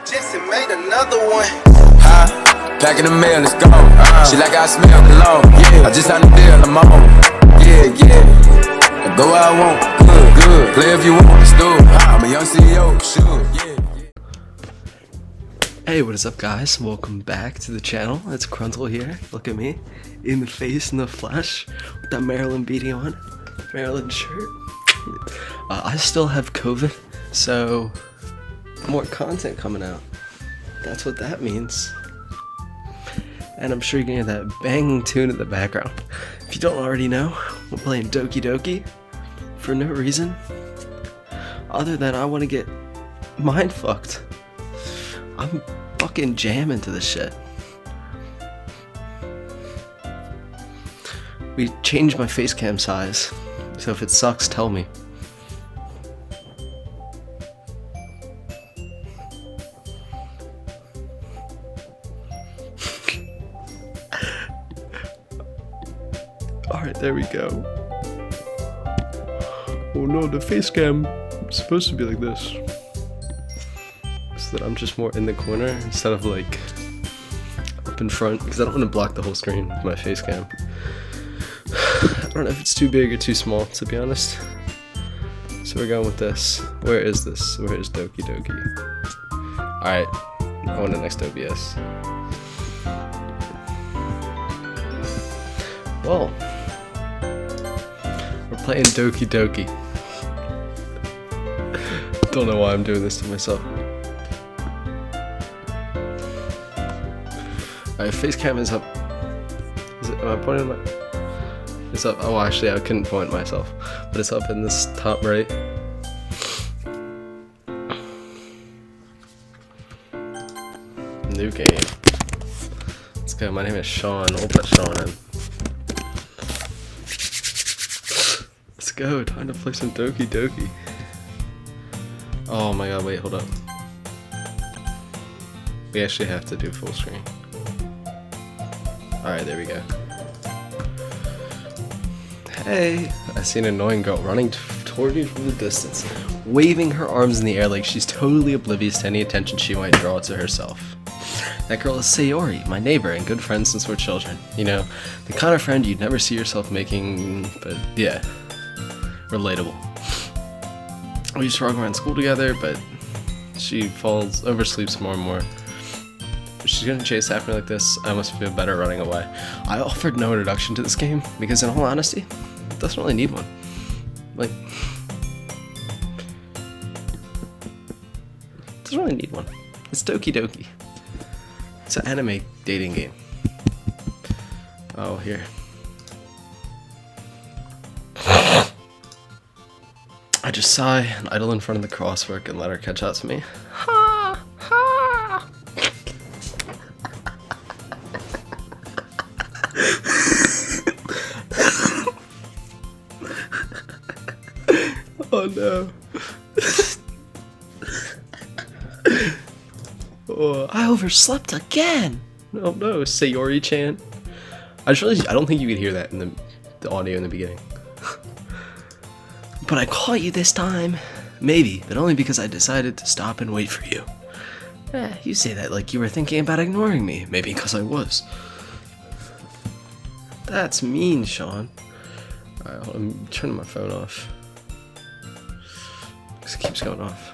Jesse made another one. Back in the mail, let's go. She like I smell cologne. Yeah, I just signed a deal, I'm on. Yeah. I go where I want. Good. Play if you want, let's do it. I'm a young CEO, sure. Yeah. Hey, what is up, guys? Welcome back to the channel. It's Cruntle here. Look at me, in the face, in the flesh, with that Maryland beanie on, Maryland shirt. I still have COVID, so more content coming out. That's what that means. And I'm sure you can hear that banging tune in the background. If you don't already know, we're playing Doki Doki for no reason other than I want to get mind fucked. I'm fucking jamming to this shit. We changed my face cam size, so if it sucks, tell me. Alright, there we go. Oh no, the face cam is supposed to be like this. So that I'm just more in the corner instead of like up in front, because I don't want to block the whole screen with my face cam. I don't know if it's too big or too small, to be honest. So we're going with this. Where is this? Where is Doki Doki? Alright, I want the next OBS. Well, we're playing Doki Doki. Don't know why I'm doing this to myself. Alright, face cam is up. Am I pointing my... It's up. Oh, actually, I couldn't point myself. But it's up in this top right. New game. Let's go. My name is Sean. We'll put Sean in. Let's go. Time to play some Doki Doki. Oh my god, wait, hold up. We actually have to do full screen. Alright, there we go. Hey! I see an annoying girl running toward you from the distance, waving her arms in the air like she's totally oblivious to any attention she might draw to herself. That girl is Sayori, my neighbor and good friend since we're children. You know, the kind of friend you'd never see yourself making, but yeah, relatable. We used to walk around school together, but she oversleeps more and more. If she's gonna chase after me like this, I must feel better running away. I offered no introduction to this game, because in all honesty, it doesn't really need one. Like, it doesn't really need one. It's Doki Doki. It's an anime dating game. Oh, here. I just sigh and idle in front of the crosswork and let her catch up to me. Ha! Ha! Oh no. Oh, I overslept again! Oh no, Sayori-chan. I don't think you could hear that in the audio in the beginning. But I caught you this time. Maybe, but only because I decided to stop and wait for you. You say that like you were thinking about ignoring me. Maybe because I was. That's mean, Sean. Alright, I'm turning my phone off. Because it keeps going off.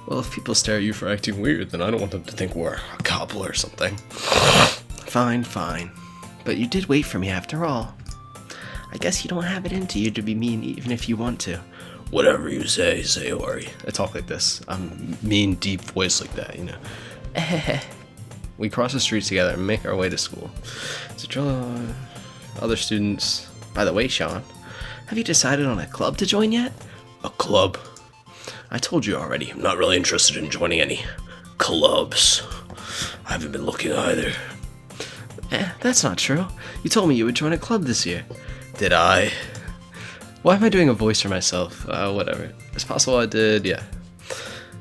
Well, if people stare at you for acting weird, then I don't want them to think we're a couple or something. Fine, fine. But you did wait for me after all. I guess you don't have it into you to be mean even if you want to. Whatever you say, Sayori. I talk like this. I'm mean, deep voice like that, you know. We cross the streets together and make our way to school. To draw other students. By the way, Sean, have you decided on a club to join yet? A club? I told you already, I'm not really interested in joining any clubs. I haven't been looking either. That's not true. You told me you would join a club this year. Did I? Why am I doing a voice for myself? Whatever. It's possible I did, yeah.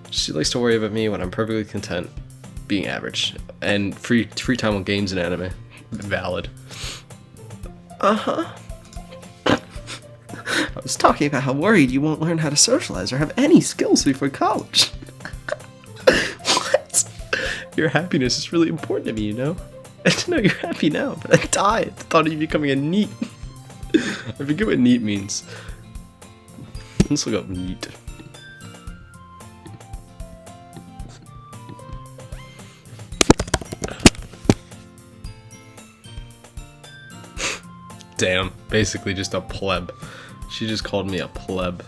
She likes to worry about me when I'm perfectly content being average. And free time on games and anime. Valid. Uh-huh. I was talking about how worried you won't learn how to socialize or have any skills before college. What? Your happiness is really important to me, you know? And to know you're happy now, but I died at the thought of you becoming a neat. I forget what neat means. Let's look up neat. Damn, basically just a pleb. She just called me a pleb.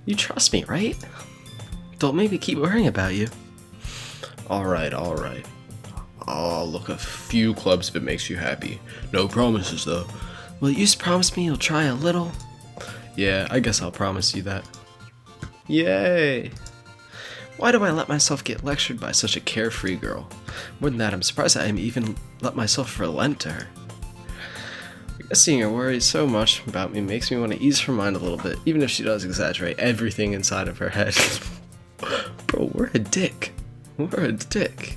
You trust me, right? Don't make me keep worrying about you. Alright. I'll look a few clubs if it makes you happy. No promises, though. Will you just promise me you'll try a little? Yeah, I guess I'll promise you that. Yay! Why do I let myself get lectured by such a carefree girl? More than that, I'm surprised I even let myself relent to her. I guess seeing her worry so much about me makes me want to ease her mind a little bit, even if she does exaggerate everything inside of her head. Bro, we're a dick. We're a dick.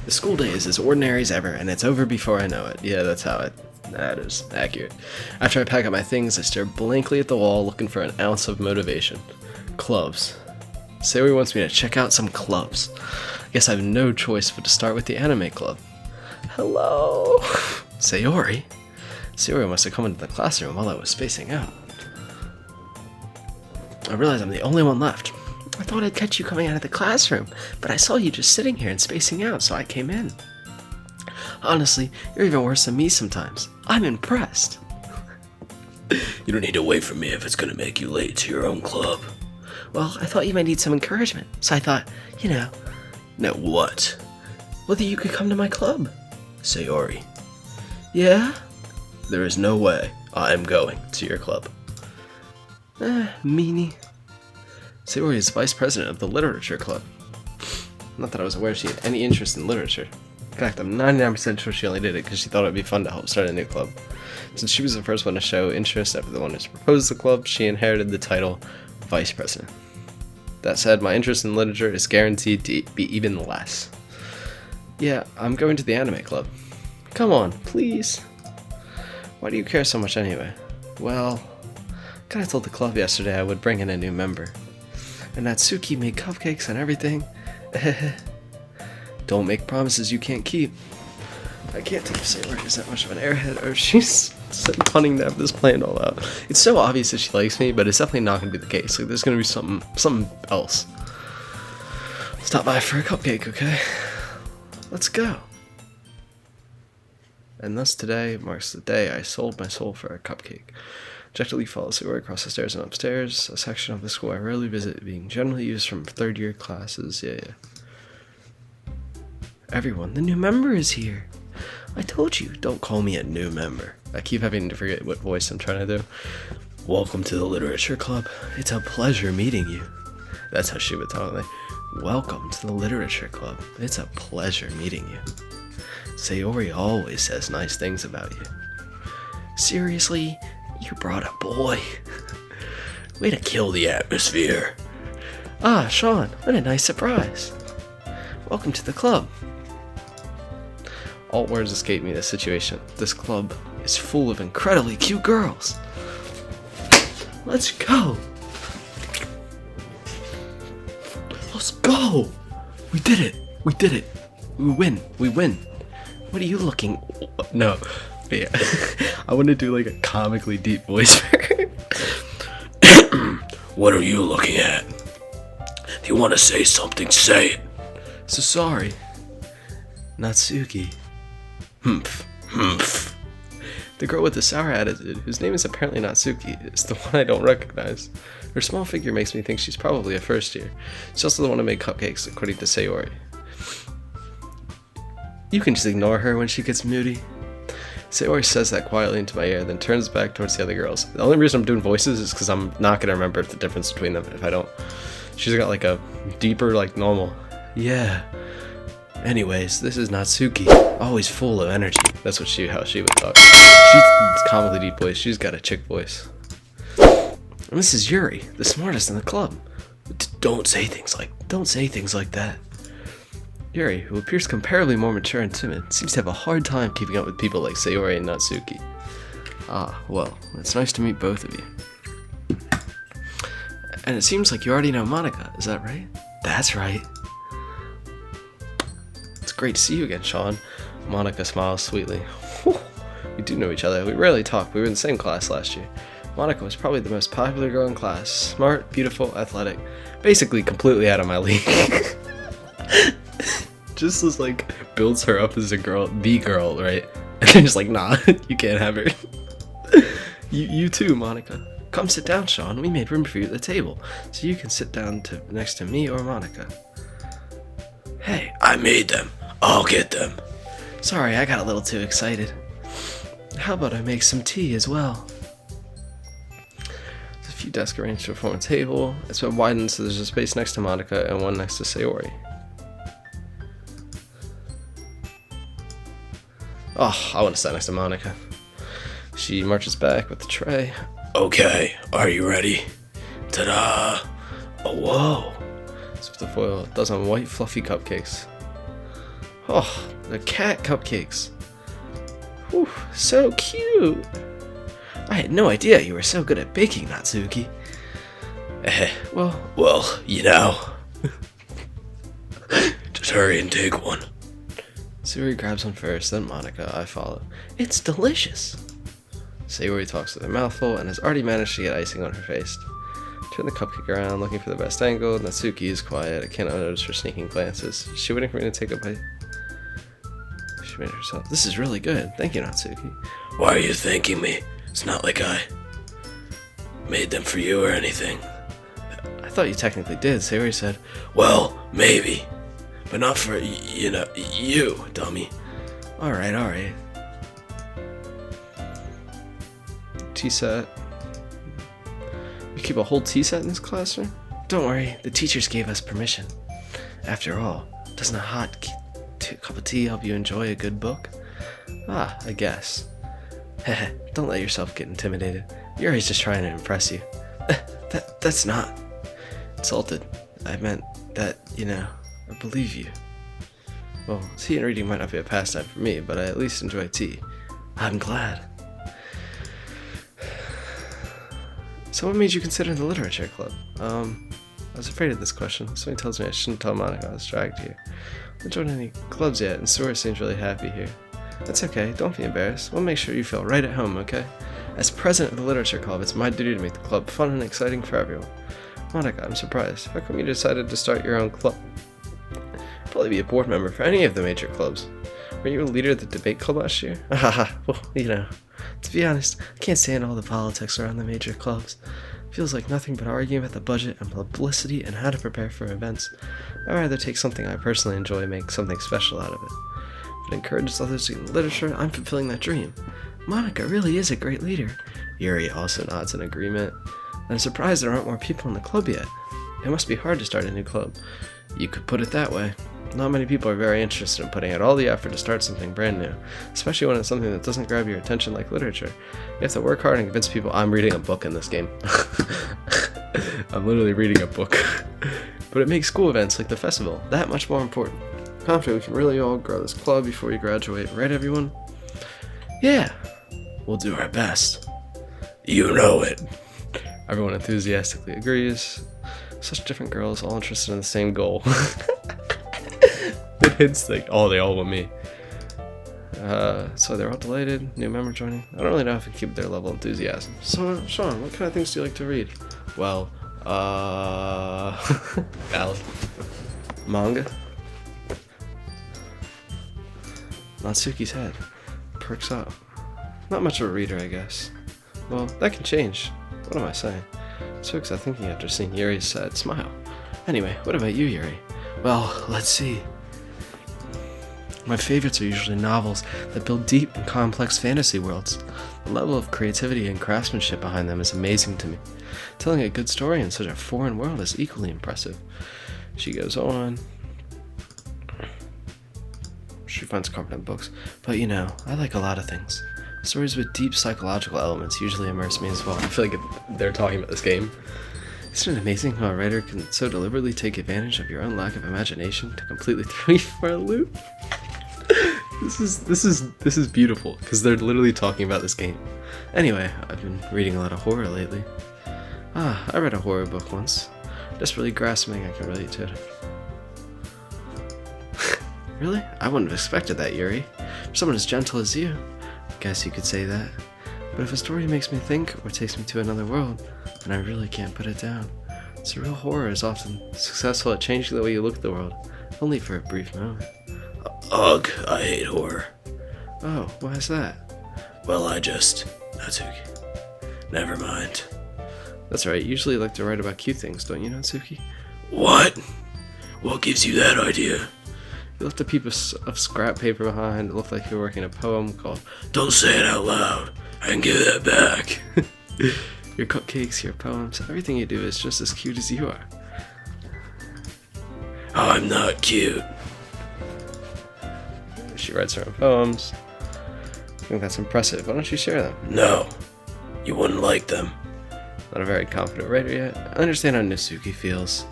The school day is as ordinary as ever, and it's over before I know it. Yeah, that is accurate. After I pack up my things, I stare blankly at the wall, looking for an ounce of motivation. Clubs. Sayori wants me to check out some clubs. I guess I have no choice but to start with the anime club. Hello? Sayori? Sayori must have come into the classroom while I was spacing out. I realize I'm the only one left. I thought I'd catch you coming out of the classroom, but I saw you just sitting here and spacing out, so I came in. Honestly, you're even worse than me sometimes. I'm impressed. You don't need to wait for me if it's gonna make you late to your own club. Well, I thought you might need some encouragement, so I thought, No, what? Well, that you could come to my club. Sayori. Yeah? There is no way I'm going to your club. Meanie. Sayori is vice president of the literature club. Not that I was aware she had any interest in literature. In fact, I'm 99% sure she only did it because she thought it would be fun to help start a new club. Since she was the first one to show interest after the one to propose the club, she inherited the title vice president. That said, my interest in literature is guaranteed to be even less. Yeah, I'm going to the anime club. Come on, please. Why do you care so much anyway? Well, I kinda told the club yesterday I would bring in a new member. And Natsuki made cupcakes and everything. Don't make promises you can't keep. I can't tell if Sayori is that much of an airhead or if she's punning to have this planned all out. It's so obvious that she likes me, but it's definitely not going to be the case. Like, there's going to be something else. Stop by for a cupcake, okay? Let's go. And thus today marks the day I sold my soul for a cupcake. Objectively follows Sayori across the stairs and upstairs, a section of the school I rarely visit, being generally used from third-year classes. Yeah. Everyone, the new member is here. I told you, don't call me a new member. I keep having to forget what voice I'm trying to do. Welcome to the literature club. It's a pleasure meeting you. That's how she would talk. Like, welcome to the literature club. It's a pleasure meeting you. Sayori always says nice things about you. Seriously? You brought a boy. Way to kill the atmosphere. Ah, Sean, what a nice surprise. Welcome to the club. All words escape me in this situation. This club is full of incredibly cute girls. Let's go. Let's go. We did it. We did it. We win. We win. What are you looking? No. But yeah. I want to do like a comically deep voice for her. What are you looking at? If you want to say something, say it. So sorry. Natsuki. Humph. The girl with the sour attitude, whose name is apparently Natsuki, is the one I don't recognize. Her small figure makes me think she's probably a first year. She's also the one who made cupcakes, according to Sayori. You can just ignore her when she gets moody. Sayori says that quietly into my ear, then turns back towards the other girls. The only reason I'm doing voices is because I'm not going to remember the difference between them if I don't. She's got like a deeper, like normal. Yeah. Anyways, this is Natsuki. Always full of energy. That's how she would talk. She's comically deep voice. She's got a chick voice. And this is Yuri, the smartest in the club. Don't say things like that. Yuri, who appears comparably more mature and timid, seems to have a hard time keeping up with people like Sayori and Natsuki. Ah, well, it's nice to meet both of you. And it seems like you already know Monica, is that right? That's right. It's great to see you again, Sean. Monica smiles sweetly. Whew. We do know each other. We rarely talk. We were in the same class last year. Monica was probably the most popular girl in class. Smart, beautiful, athletic. Basically completely out of my league. Just as like builds her up as a girl, the girl, right? And then just like, nah, you can't have her. You too, Monica. Come sit down, Sean. We made room for you at the table, so you can sit down next to me or Monica. Hey, I made them. I'll get them. Sorry, I got a little too excited. How about I make some tea as well? There's a few desks arranged to form a table. It's been widened so there's a space next to Monica and one next to Sayori. Oh, I want to sit next to Monica. She marches back with the tray. Okay, are you ready? Ta-da! Oh, whoa! It's with the foil. A dozen white fluffy cupcakes. Oh, the cat cupcakes. Whew, so cute! I had no idea you were so good at baking, Natsuki. Well, you know. Just hurry and take one. Sayori grabs one first, then Monica. I follow. It's delicious! Sayori talks with her mouth full and has already managed to get icing on her face. Turn the cupcake around, looking for the best angle. Natsuki is quiet. I cannot notice her sneaking glances. Is she waiting for me to take a bite? She made it herself. This is really good. Thank you, Natsuki. Why are you thanking me? It's not like I made them for you or anything. I thought you technically did, Sayori said. Well, maybe. But not for, you, dummy. Alright. Tea set. You keep a whole tea set in this classroom? Don't worry, the teachers gave us permission. After all, doesn't a hot cup of tea help you enjoy a good book? Ah, I guess. Heh, don't let yourself get intimidated. Yuri's just trying to impress you. That's not insulted. I meant that, I believe you. Well, tea and reading might not be a pastime for me, but I at least enjoy tea. I'm glad. So what made you consider the literature club? I was afraid of this question. Something tells me I shouldn't tell Monica I was dragged here. I haven't joined any clubs yet, and Sora seems really happy here. That's okay, don't be embarrassed. We'll make sure you feel right at home, okay? As president of the literature club, it's my duty to make the club fun and exciting for everyone. Monica, I'm surprised. How come you decided to start your own club? You'd probably be a board member for any of the major clubs. Were you a leader of the debate club last year? Well, to be honest, I can't stand all the politics around the major clubs. It feels like nothing but arguing about the budget and publicity and how to prepare for events. I'd rather take something I personally enjoy and make something special out of it. If it encourages others to get into literature, I'm fulfilling that dream. Monica really is a great leader. Yuri also nods in agreement. I'm surprised there aren't more people in the club yet. It must be hard to start a new club. You could put it that way. Not many people are very interested in putting out all the effort to start something brand new, especially when it's something that doesn't grab your attention like literature. You have to work hard and convince people. I'm reading a book in this game. I'm literally reading a book. But it makes school events like the festival that much more important. Confident we can really all grow this club before we graduate, right everyone? Yeah, we'll do our best. You know it. Everyone enthusiastically agrees. Such different girls, all interested in the same goal. It hints like, oh, they all want me. So they're all delighted. New member joining. I don't really know if I can keep their level of enthusiasm. So, Sean, what kind of things do you like to read? Well, valid. Manga? Natsuki's head perks up. Not much of a reader, I guess. Well, that can change. What am I saying? Natsuki's thinking after seeing Yuri's sad smile. Anyway, what about you, Yuri? Well, let's see. My favorites are usually novels that build deep and complex fantasy worlds. The level of creativity and craftsmanship behind them is amazing to me. Telling a good story in such a foreign world is equally impressive. She goes on. She finds comfort in books, but I like a lot of things. Stories with deep psychological elements usually immerse me as well. I feel like they're talking about this game. Isn't it amazing how a writer can so deliberately take advantage of your own lack of imagination to completely throw you for a loop? This is beautiful because they're literally talking about this game. Anyway, I've been reading a lot of horror lately. Ah, I read a horror book once. Desperately grasping, I can relate to it. Really? I wouldn't have expected that, Yuri. For someone as gentle as you. I guess you could say that. But if a story makes me think or takes me to another world, then I really can't put it down. Surreal horror is often successful at changing the way you look at the world, only for a brief moment. Ugh, I hate horror. Oh, why is that? Well, Natsuki. Never mind. That's right, you usually like to write about cute things, don't you, Natsuki? What? What gives you that idea? You left a piece of scrap paper behind. It looked like you were working a poem called Don't say it out loud. I can give that back. Your cupcakes, your poems, everything you do is just as cute as you are. I'm not cute. She writes her own poems. I think that's impressive. Why don't you share them? No. You wouldn't like them. Not a very confident writer yet. I understand how Natsuki feels.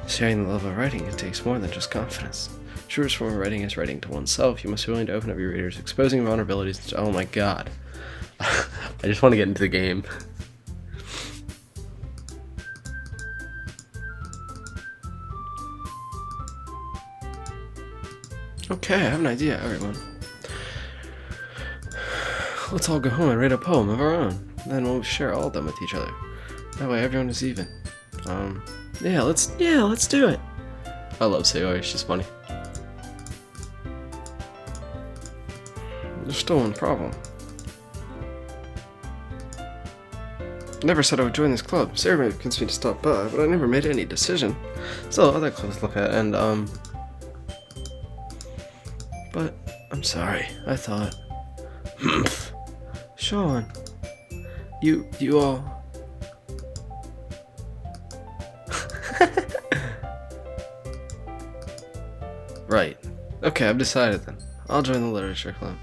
Sharing the love of writing, it takes more than just confidence. Truest form of writing is writing to oneself. You must be willing to open up your readers, exposing vulnerabilities. Oh my god. I just want to get into the game. Okay, I have an idea, everyone. Let's all go home and write a poem of our own. Then we'll share all of them with each other. That way everyone is even. Yeah, let's do it. I love Sayori, she's funny. There's still one problem. I never said I would join this club. Sarah may have convinced me to stop by, but I never made any decision. Still other clubs to look at, and but I'm sorry. I thought, Sean, you all. Right. Okay, I've decided then. I'll join the literature club.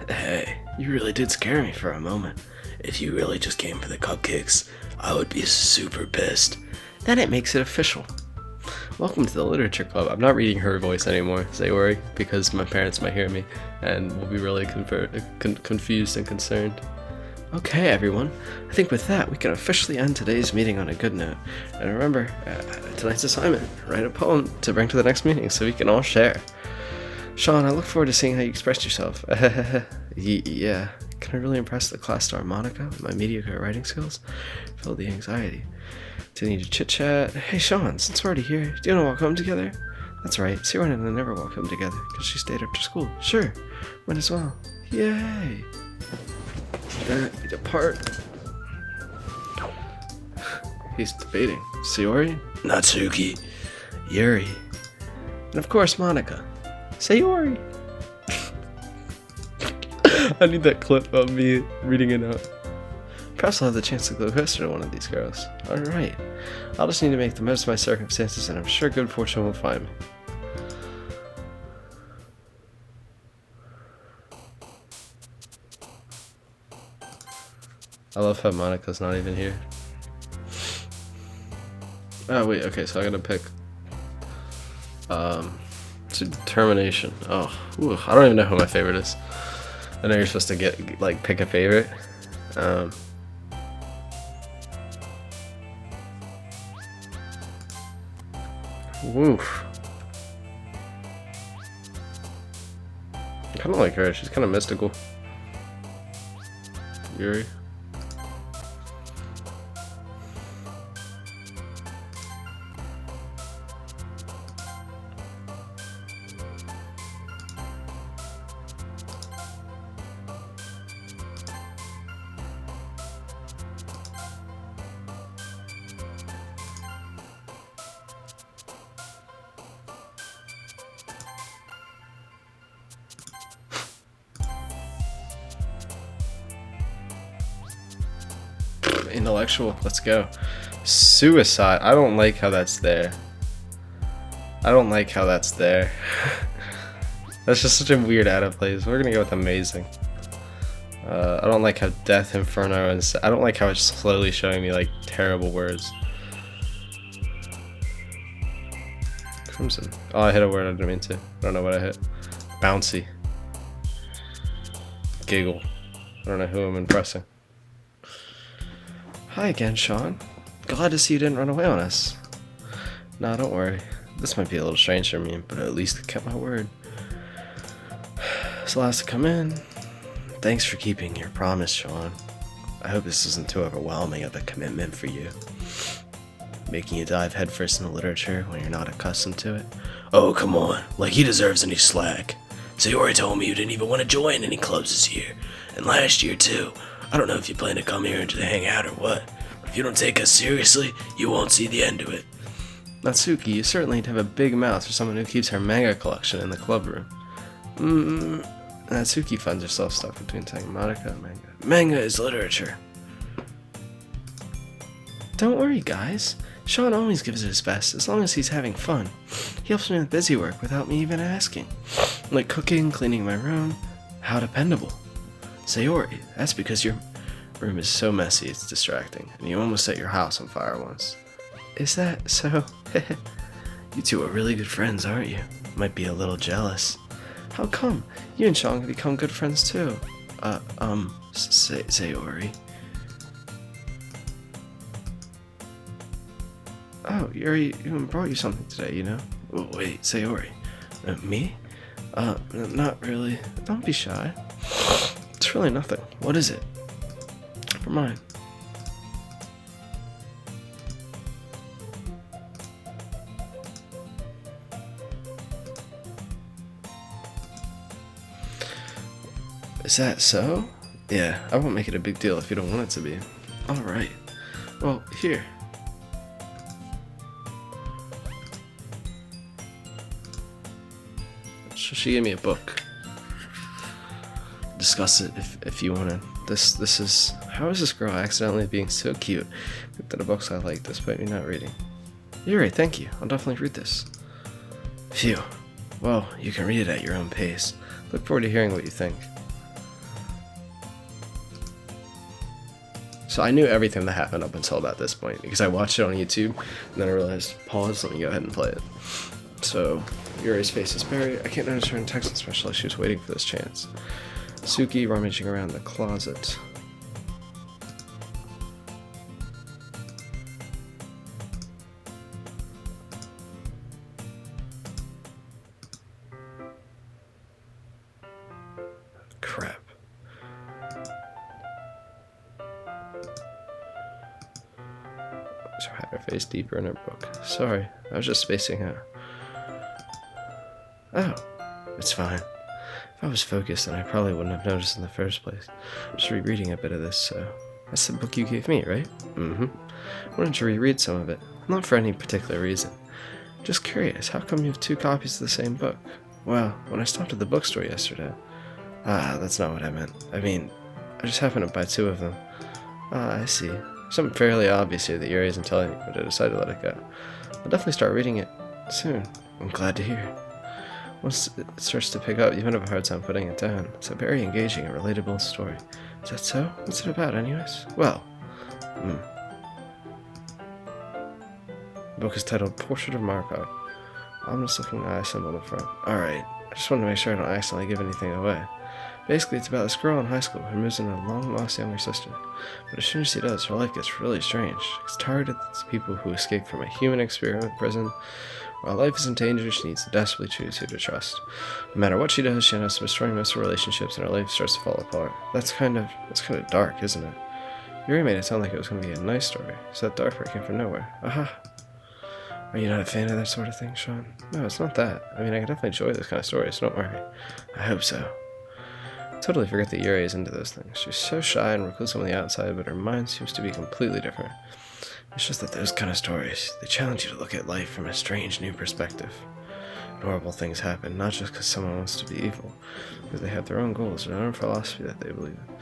Hey, you really did scare me for a moment. If you really just came for the cupcakes, I would be super pissed. Then it makes it official. Welcome to the literature club. I'm not reading her voice anymore, Sayori, because my parents might hear me and will be really confused and concerned. Okay, everyone. I think with that, we can officially end today's meeting on a good note. And remember, tonight's assignment, write a poem to bring to the next meeting so we can all share. Sean, I look forward to seeing how you express yourself. Yeah. Can I really impress the class star Monica with my mediocre writing skills? Feel the anxiety. Do you need to chit-chat? Hey, Sean, since we're already here, do you want to walk home together? That's right, Siren and I never walk home together, because she stayed after school. Sure, might as well. Yay! We depart. He's debating. Sayori? Natsuki. Yuri. And of course, Monica. Sayori! I need that clip of me reading it out. Perhaps I'll have the chance to go closer to one of these girls. Alright. I'll just need to make the most of my circumstances, and I'm sure good fortune will find me. I love how Monica's not even here. Oh wait, okay, so I gotta pick determination. Oh, ooh, I don't even know who my favorite is. I know you're supposed to pick a favorite. Woof. I kinda like her, she's kinda mystical. Yuri. Intellectual, let's go. Suicide, I don't like how that's there. I don't like how that's there. That's just such a weird out of place. We're gonna go with amazing. I don't like how death, inferno, and I don't like how it's slowly showing me like terrible words. Crimson. Oh, I hit a word I didn't mean to. I don't know what I hit. Bouncy. Giggle. I don't know who I'm impressing. Hi again, Sean. Glad to see you didn't run away on us. Nah, don't worry. This might be a little strange for me, but at least I kept my word. So last to come in. Thanks for keeping your promise, Sean. I hope this isn't too overwhelming of a commitment for you. Making you dive headfirst into literature when you're not accustomed to it. Oh, come on. Like he deserves any slack. Sayori told me you didn't even want to join any clubs this year. And last year, too. I don't know if you plan to come here and just hang out or what. But if you don't take us seriously, you won't see the end of it. Natsuki, you certainly have a big mouth for someone who keeps her manga collection in the club room. Natsuki finds herself stuck between saying manga and manga. Manga is literature. Don't worry, guys. Sean always gives it his best, as long as he's having fun. He helps me with busy work without me even asking. Like cooking, cleaning my room. How dependable. Sayori, that's because your room is so messy it's distracting, and you almost set your house on fire once. Is that so? You two are really good friends, aren't you? Might be a little jealous. How come? You and Sean can become good friends too. Sayori. Oh, Yuri even brought you something today, you know? Oh, wait, Sayori. Me? Not really. Don't be shy. It's really nothing. What is it? For mine. Is that so? Yeah, I won't make it a big deal if you don't want it to be. Alright. Well, here. So she gave me a book. Discuss it if you wanna. This is... How is this girl accidentally being so cute? Picked out a books I like despite me not reading. Yuri, thank you. I'll definitely read this. Phew. Well, you can read it at your own pace. Look forward to hearing what you think. So I knew everything that happened up until about this point, because I watched it on YouTube, and then I realized, pause, let me go ahead and play it. So, Yuri's face is buried. I can't notice her in text, especially she was waiting for this chance. Suki rummaging around the closet. Crap. So had her face deeper in her book. Sorry, I was just spacing out. Oh, it's fine. If I was focused, then I probably wouldn't have noticed in the first place. I'm just rereading a bit of this, so... That's the book you gave me, right? Mm-hmm. Why don't you reread some of it? Not for any particular reason. Just curious, how come you have 2 copies of the same book? Well, when I stopped at the bookstore yesterday... that's not what I meant. I mean, I just happened to buy 2 of them. I see. Something fairly obvious here that Yuri isn't telling me, but I decided to let it go. I'll definitely start reading it soon. I'm glad to hear. Once it starts to pick up, you might have a hard time putting it down. It's a very engaging and relatable story. Is that so? What's it about, anyways? Well, The book is titled Portrait of Marco. Ominous looking eye symbol on the front. Alright, I just wanted to make sure I don't accidentally give anything away. Basically, it's about this girl in high school who moves in a long-lost younger sister. But as soon as she does, her life gets really strange. It's targeted at people who escape from a human experiment prison. While life is in danger, she needs to desperately choose who to trust. No matter what she does, she ends up destroying most of her relationships and her life starts to fall apart. That's kind of dark, isn't it? Yuri made it sound like it was going to be a nice story, so that dark part came from nowhere. Aha! Are you not a fan of that sort of thing, Sean? No, it's not that. I mean, I can definitely enjoy this kind of story, so don't worry. I hope so. Totally forget that Yuri is into those things. She's so shy and reclusive on the outside, but her mind seems to be completely different. It's just that those kind of stories, they challenge you to look at life from a strange new perspective. Horrible things happen, not just because someone wants to be evil, because they have their own goals and their own philosophy that they believe in.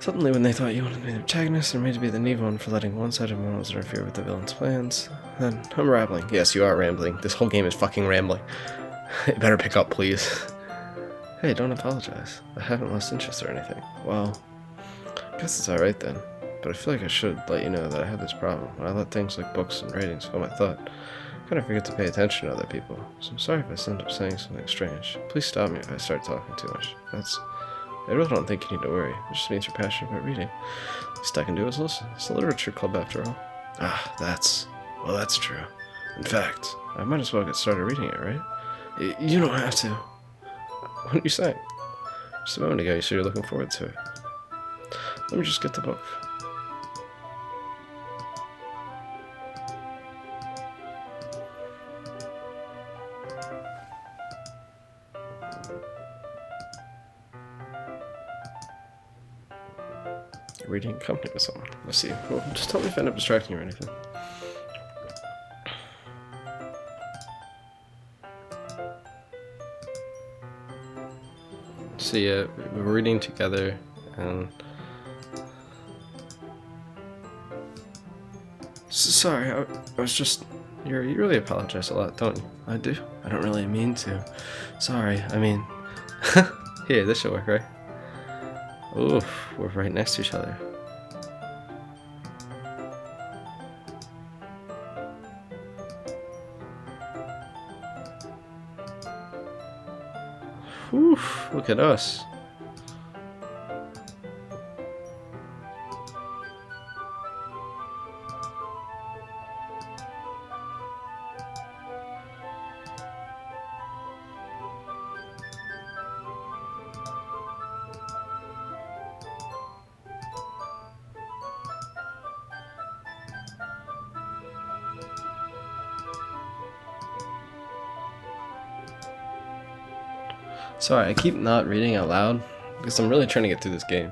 Suddenly, when they thought you wanted to be the protagonist and made to be the evil one for letting one-sided morals interfere with the villain's plans, then I'm rambling. Yes, you are rambling. This whole game is fucking rambling. You better pick up, please. Hey, don't apologize. I haven't lost interest or anything. Well, I guess it's alright then. But I feel like I should let you know that I have this problem. When I let things like books and ratings fill my thought, I kind of forget to pay attention to other people. So I'm sorry if I end up saying something strange. Please stop me if I start talking too much. That's I really don't think you need to worry. It just means you're passionate about reading. Least I can do is listen. It's a literature club after all. Ah, that's true. In fact, I might as well get started reading it, right? You don't have to. What are you saying? Just a moment ago, you said you're looking forward to it. Let me just get the book. Reading in company with someone. I see. Well, just tell me if I end up distracting you or anything. So yeah, we're reading together, and sorry, I was just. You really apologize a lot, don't you? I do. I don't really mean to. Sorry. I mean, here, this should work, right? Oof, we're right next to each other. Oof, look at us. Sorry, I keep not reading out loud because I'm really trying to get through this game.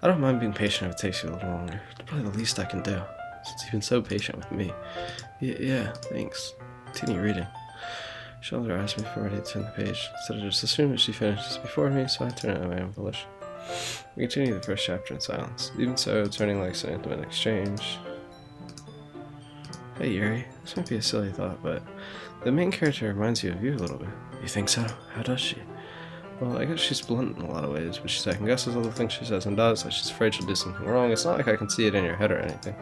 I don't mind being patient if it takes you a little longer. It's probably the least I can do, since you've been so patient with me. Yeah, thanks. Continue reading. She later asked me if I'm ready to turn the page. Instead, I just assumed that she finished before me, so I turned it on my own volition. We continue the first chapter in silence. Even so, turning like an intimate exchange. Hey Yuri, this might be a silly thought, but the main character reminds you of you a little bit. You think so? How does she? Well, I guess she's blunt in a lot of ways, but she second guesses all the things she says and does, like she's afraid she'll do something wrong. It's not like I can see it in your head or anything.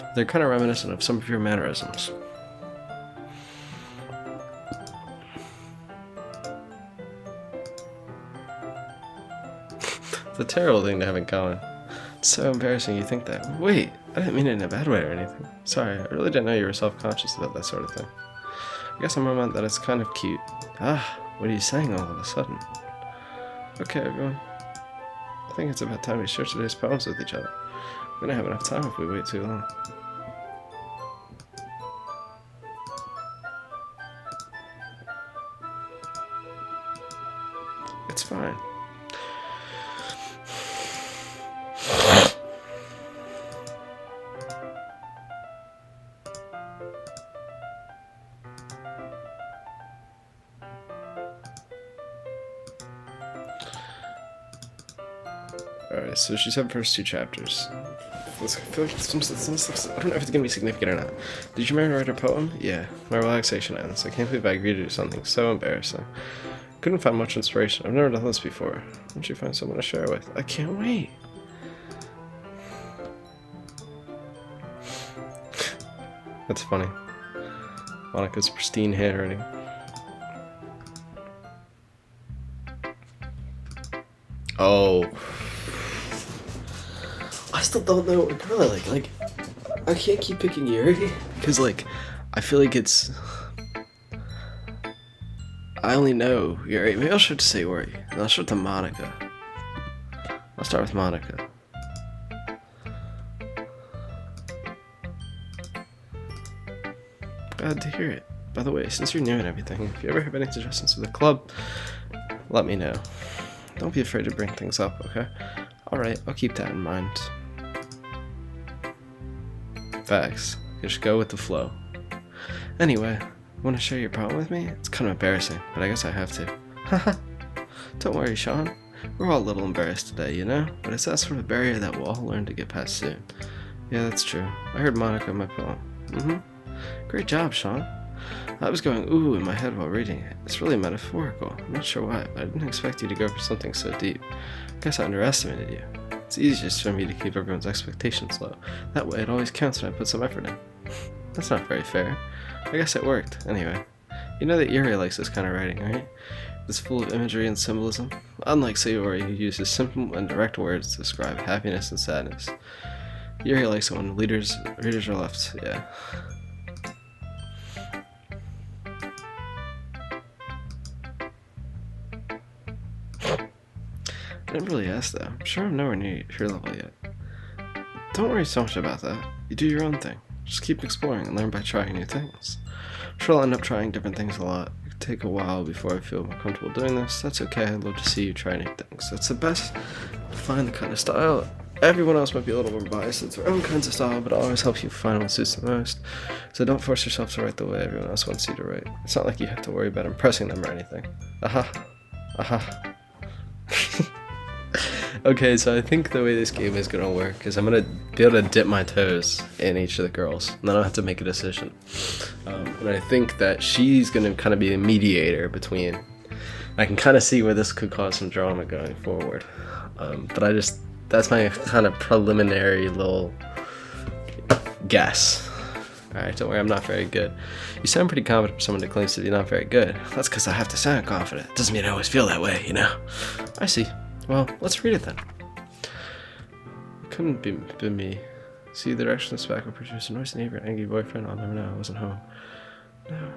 But they're kind of reminiscent of some of your mannerisms. It's a terrible thing to have in common. It's so embarrassing you think that. Wait, I didn't mean it in a bad way or anything. Sorry, I really didn't know you were self-conscious about that sort of thing. I guess I'm meant that it's kind of cute. Ah, what are you saying all of a sudden? Okay, everyone. I think it's about time we share today's poems with each other. We're gonna have enough time if we wait too long. It's fine. Alright, so she said first two chapters. I feel like I don't know if it's gonna be significant or not. Did you remember to write a poem? Yeah. My relaxation ends. I can't believe I agreed to do something so embarrassing. Couldn't find much inspiration. I've never done this before. Why don't you find someone to share with? I can't wait. That's funny. Monica's pristine handwriting. Oh. I still don't know what Gorilla like. I can't keep picking Yuri because I feel like it's. I only know Yuri. Maybe I'll start to say Yuri. And I'll start to Monica. I'll start with Monica. Glad to hear it. By the way, since you're new and everything, if you ever have any suggestions for the club, let me know. Don't be afraid to bring things up, okay? Alright, I'll keep that in mind. Facts. Just go with the flow. Anyway, want to share your problem with me? It's kind of embarrassing, but I guess I have to. Haha. Don't worry, Sean. We're all a little embarrassed today, you know? But it's that sort of barrier that we'll all learn to get past soon. Yeah, that's true. I heard Monica in my poem. Great job, Sean. I was going ooh in my head while reading it. It's really metaphorical. I'm not sure why, but I didn't expect you to go for something so deep. Guess I underestimated you. It's easiest for me to keep everyone's expectations low. That way it always counts when I put some effort in. That's not very fair. I guess it worked. Anyway, you know that Yuri likes this kind of writing, right? is full of imagery and symbolism. Unlike Sayori, who uses simple and direct words to describe happiness and sadness. Yuri likes it when readers are left, yeah. I didn't really ask that. I'm sure I'm nowhere near your level yet. Don't worry so much about that. You do your own thing. Just keep exploring and learn by trying new things. I'm sure I'll end up trying different things a lot. It could take a while before I feel more comfortable doing this. That's okay. I'd love to see you try new things. That's the best. Find the kind of style. Everyone else might be a little more biased into their own kinds of style, but it always helps you find what suits the most. So don't force yourself to write the way everyone else wants you to write. It's not like you have to worry about impressing them or anything. Aha. Aha. Okay, so I think the way this game is gonna work is I'm gonna be able to dip my toes in each of the girls, and then I'll have to make a decision. And I think that she's gonna kind of be the mediator between. I can kind of see where this could cause some drama going forward, but that's my kind of preliminary little guess. Alright, don't worry, I'm not very good. You sound pretty confident for someone who claims to be not very good. That's because I have to sound confident. Doesn't mean I always feel that way, you know? I see. Well, let's read it then. It couldn't be me. See, the direction of this back will produce a noisy neighbor, an angry boyfriend. I'll never know. I wasn't home. No.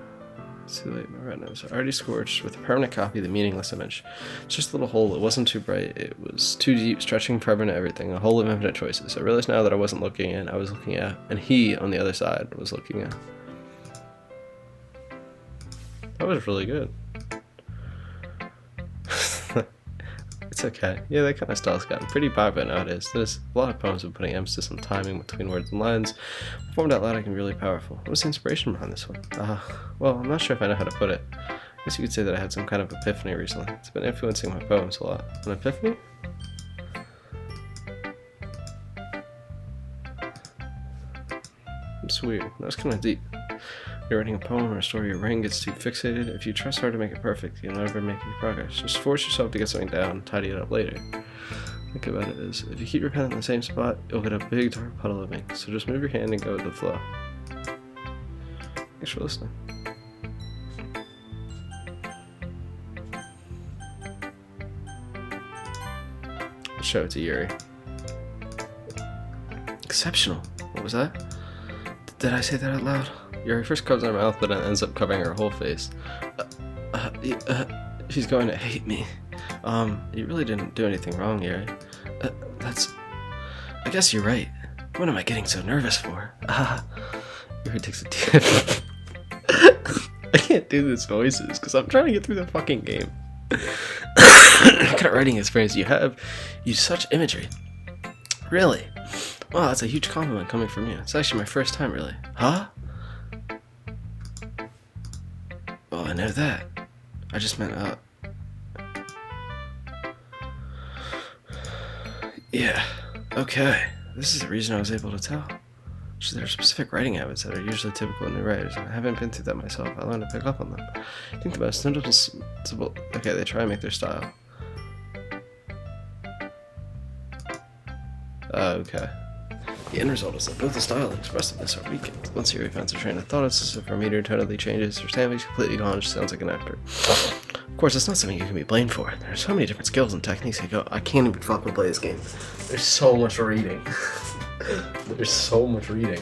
It's too late. My retinas are already scorched with a permanent copy of the meaningless image. It's just a little hole. It wasn't too bright. It was too deep, stretching forever into everything. A hole of infinite choices. I realized now that I wasn't looking in. I was looking at. And he, on the other side, was looking at. That was really good. It's okay. Yeah, that kind of style's gotten pretty popular nowadays. There's a lot of poems with putting emphasis on timing between words and lines. Performed out loud, it can be really powerful. What was the inspiration behind this one? Well, I'm not sure if I know how to put it. I guess you could say that I had some kind of epiphany recently. It's been influencing my poems a lot. An epiphany? It's weird. That was kind of deep. You're writing a poem or a story, your brain gets too fixated. If you trust hard to make it perfect, you'll never make any progress. Just force yourself to get something down and tidy it up later. Think about it as, if you keep your pen in the same spot, you'll get a big dark puddle of ink. So just move your hand and go with the flow. Thanks for listening. I'll show it to Yuri. Exceptional. What was that? Did I say that out loud? Yuri first covers her mouth, but it ends up covering her whole face. She's going to hate me. You really didn't do anything wrong, Yuri. I guess you're right. What am I getting so nervous for? Yuri takes a deep. I can't do these voices because I'm trying to get through the fucking game. What kind of writing experience you have? You use such imagery. Really? Wow, that's a huge compliment coming from you. It's actually my first time, really. Huh? Well, I know that. I just meant, yeah, okay. This is the reason I was able to tell. So there are specific writing habits that are usually typical in new writers, and I haven't been through that myself. I learned to pick up on them. I think the most notable, okay, they try and make their style. Okay. The end result is that both the style and expressiveness are weakened. Once Yuri finds her train of thought, it's as if her meter totally changes, her stamina is completely gone, and she sounds like an actor. Of course, it's not something you can be blamed for. There are so many different skills and techniques you go. I can't even fucking play this game. There's so much reading. There's so much reading.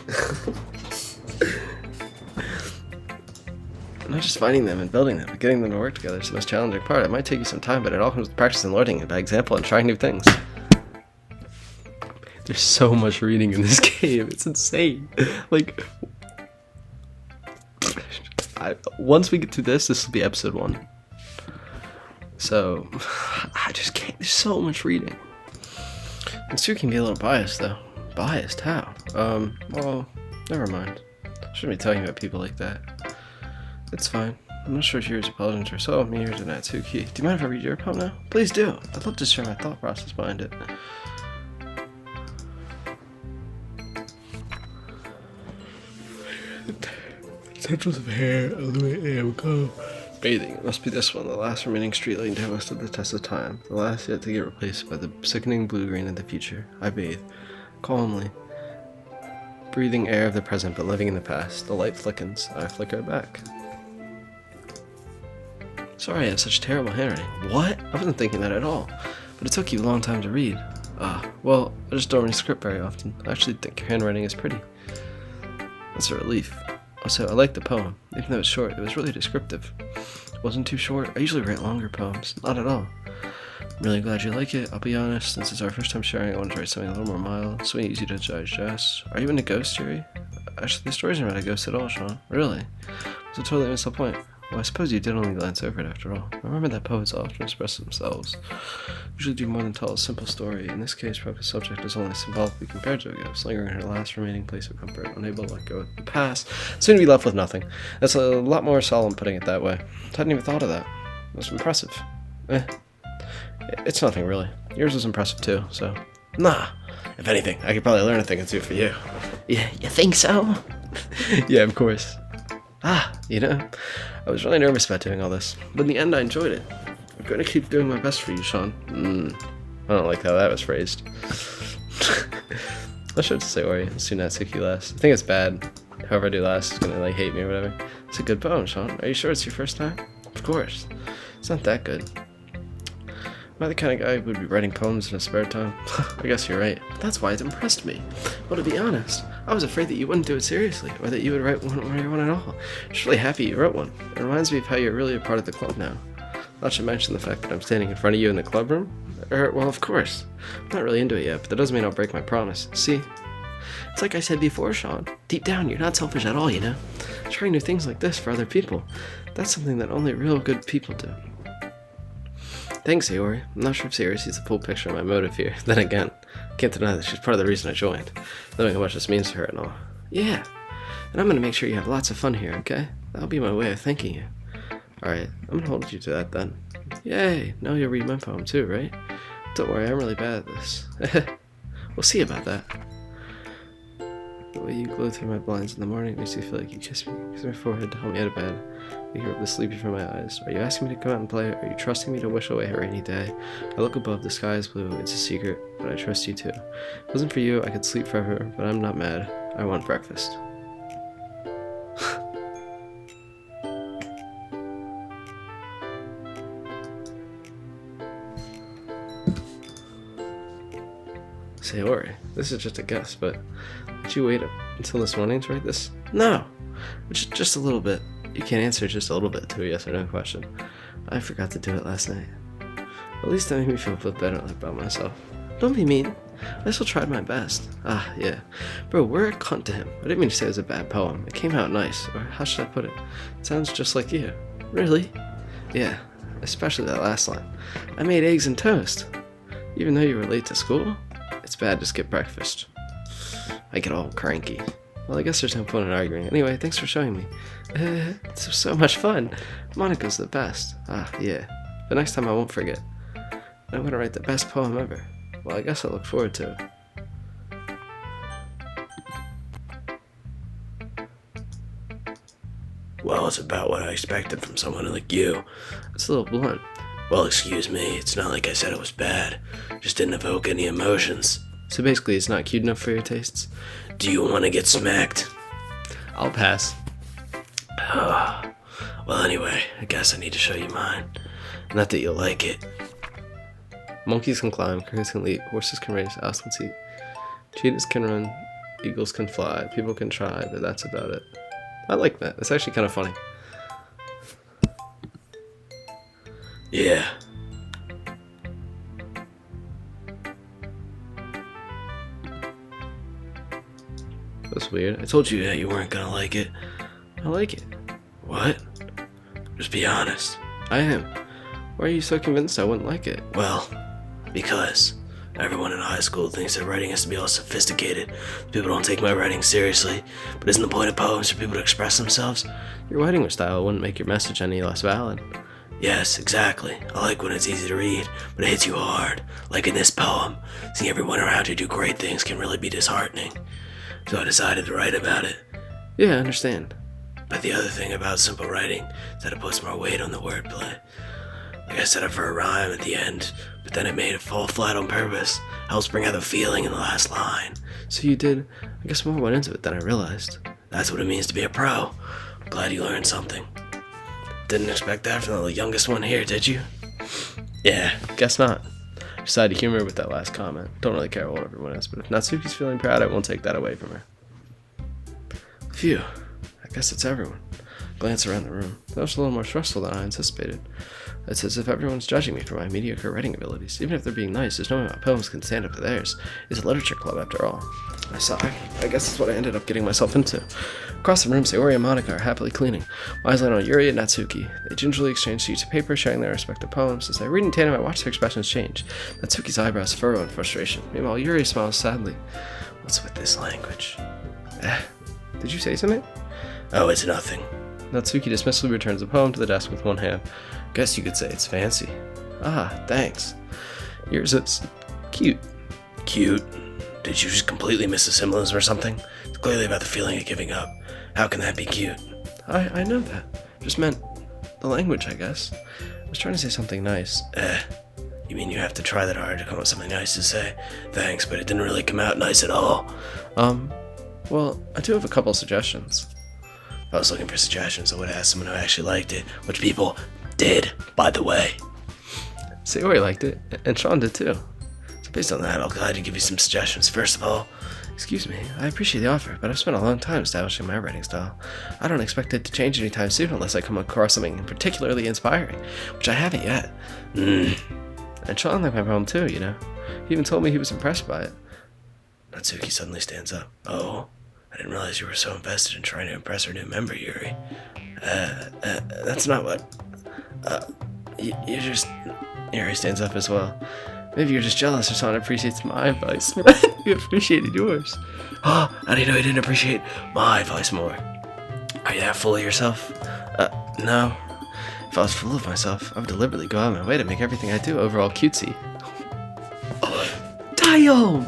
Not just finding them and building them, but getting them to work together is the most challenging part. It might take you some time, but it all comes with practice and learning, and by example, and trying new things. There's so much reading in this game. It's insane. Like, once we get through this will be episode 1. So, I just can't. There's so much reading. And Sue can be a little biased, though. Biased? How? Well, never mind. Shouldn't be talking about people like that. It's fine. I'm not sure if yours apologizing to herself, me or to Natsuki. Do you mind if I read your poem now? Please do. I'd love to share my thought process behind it. Centrals of hair, the way I am go. Bathing. It must be this one, the last remaining street light to have stood the test of time. The last yet to get replaced by the sickening blue-green of the future. I bathe. Calmly. Breathing air of the present, but living in the past. The light flickens. I flicker it back. Sorry I have such terrible handwriting. What? I wasn't thinking that at all. But it took you a long time to read. Well, I just don't read script very often. I actually think your handwriting is pretty. That's a relief. Also, I like the poem. Even though it's short, it was really descriptive. It wasn't too short. I usually write longer poems. Not at all. I'm really glad you like it. I'll be honest, since it's our first time sharing, I want to write something a little more mild, something easy to digest. Are you into ghost theory? Actually, the story's not about a ghost at all, Sean. Really? So totally missed the point. Well, I suppose you did only glance over it after all. Remember that poets often express themselves. Usually do more than tell a simple story. In this case, probably the subject is only symbolically compared to a ghost, lingering in her last remaining place of comfort, unable to let go of the past, soon to be left with nothing. That's a lot more solemn putting it that way. I hadn't even thought of that. It was impressive. It's nothing really. Yours was impressive too, so. Nah. If anything, I could probably learn a thing or two for you. Yeah, you think so? Yeah, of course. You know, I was really nervous about doing all this, but in the end I enjoyed it. I'm going to keep doing my best for you, Sean. I don't like how that was phrased. I should say Ori, as soon as Suki last. I think it's bad. Whoever I do last is gonna hate me or whatever. It's a good poem, Sean. Are you sure it's your first time? Of course. It's not that good. Am I the kind of guy who would be writing poems in his spare time? I guess you're right. But that's why it impressed me. Well, to be honest, I was afraid that you wouldn't do it seriously, or that you would write one at all. I'm just really happy you wrote one. It reminds me of how you're really a part of the club now. Not to mention the fact that I'm standing in front of you in the club room. Well, of course. I'm not really into it yet, but that doesn't mean I'll break my promise. See? It's like I said before, Sean. Deep down, you're not selfish at all, you know? Trying new things like this for other people. That's something that only real good people do. Thanks, Aori. I'm not sure if Sayori sees the full picture of my motive here. Then again, I can't deny that she's part of the reason I joined, knowing how much this means to her and all. Yeah, and I'm gonna make sure you have lots of fun here, okay? That'll be my way of thanking you. Alright, I'm gonna hold you to that then. Yay, now you'll read my poem too, right? Don't worry, I'm really bad at this. We'll see about that. The way you glow through my blinds in the morning makes me feel like you kiss me my forehead to help me out of bed. You rub the sleepy from my eyes. Are you asking me to come out and play? Are you trusting me to wish away a rainy day? I look above, the sky is blue, it's a secret, but I trust you too. If it wasn't for you, I could sleep forever, but I'm not mad. I want breakfast. Sayori, this is just a guess, but did you wait up until this morning to write this? No, just a little bit. You can't answer just a little bit to a yes or no question. I forgot to do it last night. At least that made me feel a bit better about myself. Don't be mean. I still tried my best. Yeah. Bro, we're a cunt to him. I didn't mean to say it was a bad poem. It came out nice. Or how should I put it? It sounds just like you. Really? Yeah. Especially that last line. I made eggs and toast. Even though you were late to school? It's bad to skip breakfast. I get all cranky. Well, I guess there's no point in arguing. Anyway, thanks for showing me. It's so much fun. Monica's the best. Yeah. But next time I won't forget. I'm gonna write the best poem ever. Well, I guess I look forward to it. Well, it's about what I expected from someone like you. It's a little blunt. Well, excuse me, it's not like I said it was bad. Just didn't evoke any emotions. So basically, it's not cute enough for your tastes? Do you want to get smacked? I'll pass. Well, anyway, I guess I need to show you mine. Not that you'll like it. Monkeys can climb, crickets can leap, horses can race, owls can see. Cheetahs can run, eagles can fly, people can try, but that's about it. I like that. It's actually kind of funny. Yeah. That's weird. I told you that you weren't gonna like it. I like it. What? Just be honest. I am. Why are you so convinced I wouldn't like it? Well, because everyone in high school thinks that writing has to be all sophisticated. People don't take my writing seriously. But isn't the point of poems for people to express themselves? Your writing style wouldn't make your message any less valid. Yes, exactly. I like when it's easy to read, but it hits you hard. Like in this poem, seeing everyone around you do great things can really be disheartening. So I decided to write about it. Yeah, I understand. But the other thing about simple writing is that it puts more weight on the wordplay. Like I set up for a rhyme at the end, but then it made it fall flat on purpose. Helps bring out the feeling in the last line. So you did, I guess more went into it than I realized. That's what it means to be a pro. I'm glad you learned something. Didn't expect that from the youngest one here, did you? Yeah, guess not. Decided to humor with that last comment. Don't really care what everyone is, but if Natsuki's feeling proud, I won't take that away from her. Phew, I guess it's everyone. Glance around the room. That was a little more stressful than I anticipated. It's as if everyone's judging me for my mediocre writing abilities. Even if they're being nice, there's no way my poems can stand up to theirs. It's a literature club after all. I sigh. I guess that's what I ended up getting myself into. Across the room, Sayori and Monica are happily cleaning. My eyes land on Yuri and Natsuki. They gingerly exchange sheets of paper, sharing their respective poems. As I read in tandem, I watch their expressions change. Natsuki's eyebrows furrow in frustration. Meanwhile, Yuri smiles sadly. What's with this language? Did you say something? Oh, it's nothing. Natsuki dismissively returns the poem to the desk with one hand. Guess you could say it's fancy. Ah, thanks. Yours is cute. Cute? Did you just completely miss the symbolism or something? It's clearly about the feeling of giving up. How can that be cute? I know that. Just meant the language, I guess. I was trying to say something nice. You mean you have to try that hard to come up with something nice to say? Thanks, but it didn't really come out nice at all. Well, I do have a couple suggestions. If I was looking for suggestions, I would ask someone who actually liked it, which people did, by the way. Sayori liked it, and Sean did too. So based on that, I'll go ahead and give you some suggestions. First of all, excuse me, I appreciate the offer, but I've spent a long time establishing my writing style. I don't expect it to change anytime soon unless I come across something particularly inspiring, which I haven't yet. And Sean liked my poem too, you know. He even told me he was impressed by it. Natsuki suddenly stands up. Oh, I didn't realize you were so invested in trying to impress our new member, Yuri. That's not what... you just... Yuri stands up as well. Maybe you're just jealous or someone appreciates my advice. You appreciated yours. Oh, how do you know you didn't appreciate my advice more? Are you that full of yourself? No. If I was full of myself, I would deliberately go out of my way to make everything I do overall cutesy. Damn!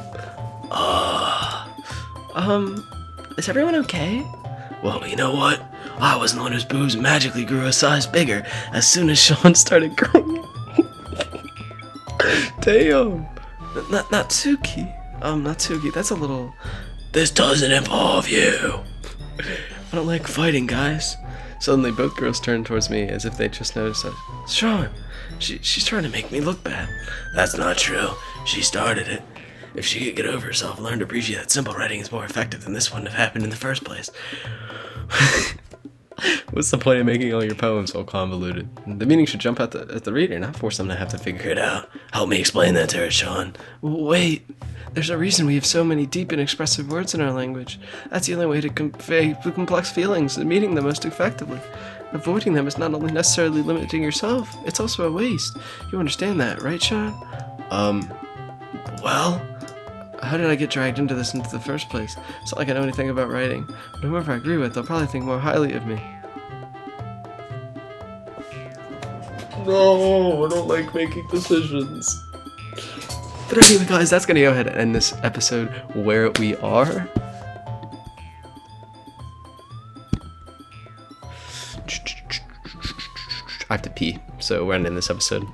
Is everyone okay? Well, you know what? I wasn't the one whose boobs magically grew a size bigger as soon as Sean started growing. Damn! Natsuki. Natsuki, that's a little... This doesn't involve you. I don't like fighting, guys. Suddenly, both girls turned towards me as if they just noticed us. Sean, she's trying to make me look bad. That's not true. She started it. If she could get over herself and learn to appreciate that simple writing is more effective, then this wouldn't have happened in the first place. What's the point of making all your poems all convoluted? The meaning should jump out at the reader, not force them to have to figure it out. Help me explain that to her, Sean. Wait, there's a reason we have so many deep and expressive words in our language. That's the only way to convey the complex feelings and meaning them most effectively. Avoiding them is not only necessarily limiting yourself, it's also a waste. You understand that, right, Sean? Well... How did I get dragged into this in the first place? It's not like I know anything about writing. But whoever I agree with, they'll probably think more highly of me. No, I don't like making decisions. But anyway, guys, that's gonna go ahead and end this episode where we are. I have to pee, so we're ending this episode.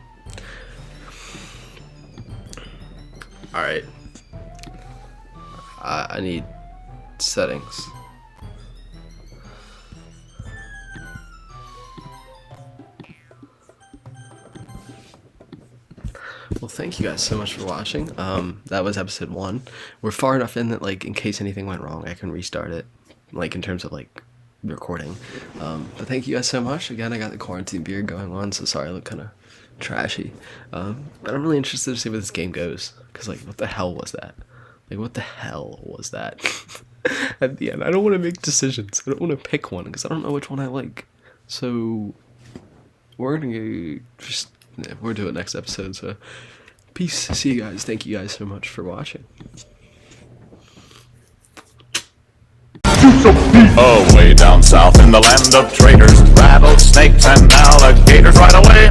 Alright. I need settings. Well, thank you guys so much for watching. That was episode 1. We're far enough in that, like, in case anything went wrong, I can restart it, like, in terms of, like, recording. But thank you guys so much. Again, I got the quarantine beard going on, so sorry I look kind of trashy. But I'm really interested to see where this game goes, because, like, what the hell was that? Like, what the hell was that? At the end, I don't want to make decisions. I don't want to pick one, because I don't know which one I like. So, we're gonna just... we'll do it next episode, so... Peace. See you guys. Thank you guys so much for watching. Way down south in the land of traders, rattlesnakes and alligators right away.